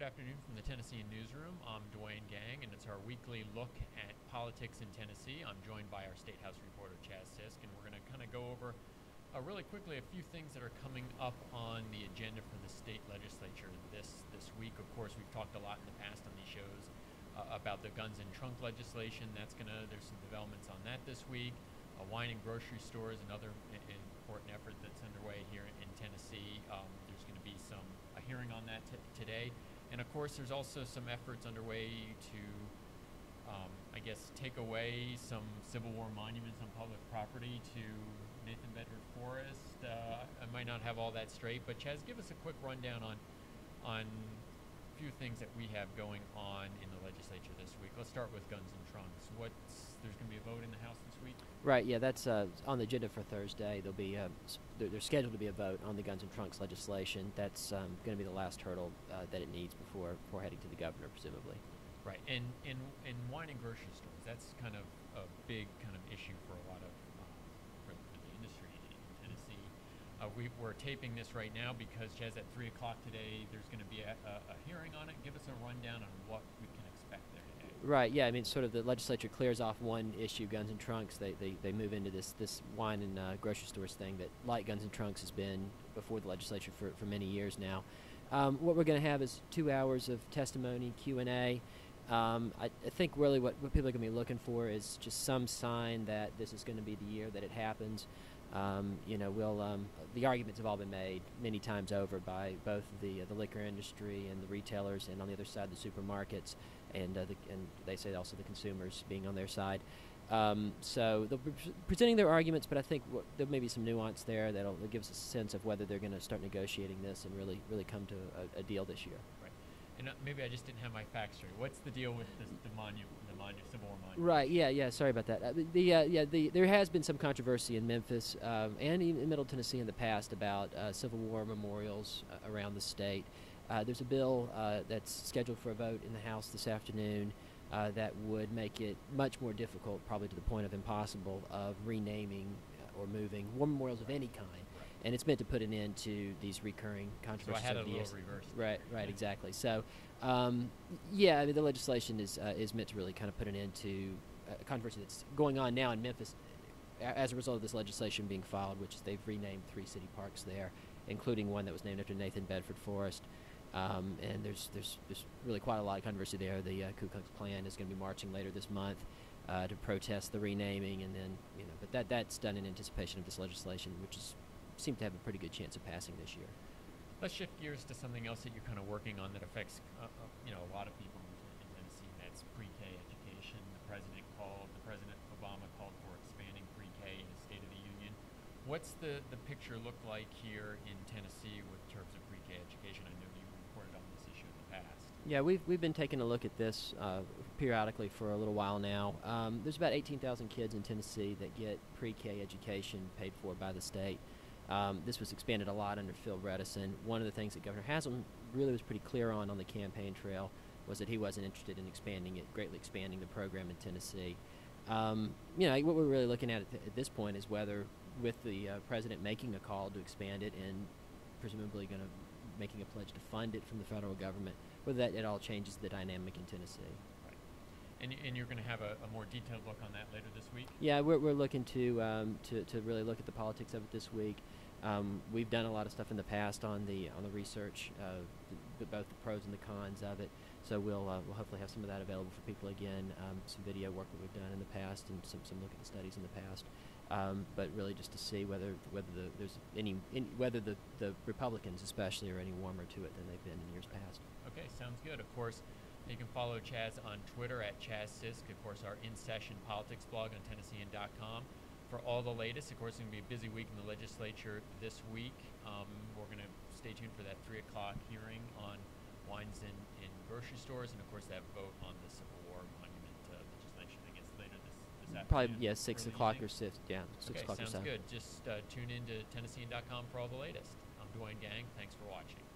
afternoon from the Tennessean newsroom. I'm Duane Gang, and it's our weekly look at politics in Tennessee. I'm joined by our State House reporter, Chaz Sisk, and we're going to kind of go over really quickly a few things that are coming up on the agenda for the state legislature this week. Of course, we've talked a lot in the past on these shows about the guns and trunk legislation. There's some developments on that this week. Wine and grocery stores, another important effort that's underway here in Tennessee. There's going to be a hearing on that today. And of course, there's also some efforts underway to, take away some Civil War monuments on public property to Nathan Bedford Forest. I might not have all that straight, but Chaz, give us a quick rundown on a few things that we have going on in the legislature this week. Let's start with guns and trunks. There's going to be a vote in the House this week? Right, yeah, that's on the agenda for Thursday. There's scheduled to be a vote on the guns and trunks legislation. That's going to be the last hurdle that it needs before heading to the governor, presumably. Right, and wine and grocery stores, that's kind of a big kind of issue for a lot of for the industry in Tennessee. We're taping this right now because, Chaz, at 3 o'clock today, there's going to be a hearing on it. Give us a rundown on what we can expect there today. Right, yeah, I mean, sort of the legislature clears off one issue, guns and trunks. They move into this wine and grocery stores thing that, like guns and trunks, has been before the legislature for many years now. What we're going to have is 2 hours of testimony, Q&A. I think really what people are going to be looking for is just some sign that this is going to be the year that it happens. The arguments have all been made many times over by both the liquor industry and the retailers, and on the other side the supermarkets, and they say also the consumers being on their side. So they'll be presenting their arguments, but I think there may be some nuance there that'll give us a sense of whether they're going to start negotiating this and really come to a deal this year. Right. And maybe I just didn't have my facts straight. What's the deal with the Civil War monument? Right. Yeah. Sorry about that. There has been some controversy in Memphis and in Middle Tennessee in the past about Civil War memorials around the state. There's a bill that's scheduled for a vote in the House this afternoon that would make it much more difficult, probably to the point of impossible, of renaming or moving war memorials of any kind. And it's meant to put an end to these recurring controversies. So I had a little reversed. Right, exactly. So, the legislation is meant to really kind of put an end to a controversy that's going on now in Memphis as a result of this legislation being filed, which is they've renamed 3 city parks there, including one that was named after Nathan Bedford Forest. And there's really quite a lot of controversy there. The Ku Klux Klan is going to be marching later this month to protest the renaming, and then but that's done in anticipation of this legislation, which seems to have a pretty good chance of passing this year. Let's shift gears to something else that you're kind of working on that affects a lot of people in Tennessee, and that's pre-K education. President Obama called for expanding pre-K in the State of the Union. What's the picture look like here in Tennessee with terms of pre-K education? I know you reported on this issue in the past. Yeah, we've been taking a look at this periodically for a little while now. There's about 18,000 kids in Tennessee that get pre-K education paid for by the state. This was expanded a lot under Phil Bredesen. One of the things that Governor Haslam really was pretty clear on the campaign trail was that he wasn't interested in greatly expanding the program in Tennessee. What we're really looking at this point is whether, with the president making a call to expand it and presumably making a pledge to fund it from the federal government, whether that at all changes the dynamic in Tennessee. And you're going to have a more detailed look on that later this week? Yeah, we're looking to really look at the politics of it this week. We've done a lot of stuff in the past on the research, both the pros and the cons of it. So we'll hopefully have some of that available for people again. Some video work that we've done in the past, and some look at the studies in the past. But really just to see whether the Republicans especially are any warmer to it than they've been in years past. Okay, sounds good. Of course, you can follow Chaz on Twitter at ChazSisk. Of course, our in-session politics blog on Tennessean.com for all the latest. Of course, it's going to be a busy week in the legislature this week. We're going to stay tuned for that 3 o'clock hearing on wines in grocery stores, and of course that vote on the Civil War monument legislation. I guess later this afternoon. Probably 6 o'clock or 6. Yeah, 6 o'clock or so. Okay, sounds good. Just tune in to Tennessean.com for all the latest. I'm Duane Gang. Thanks for watching.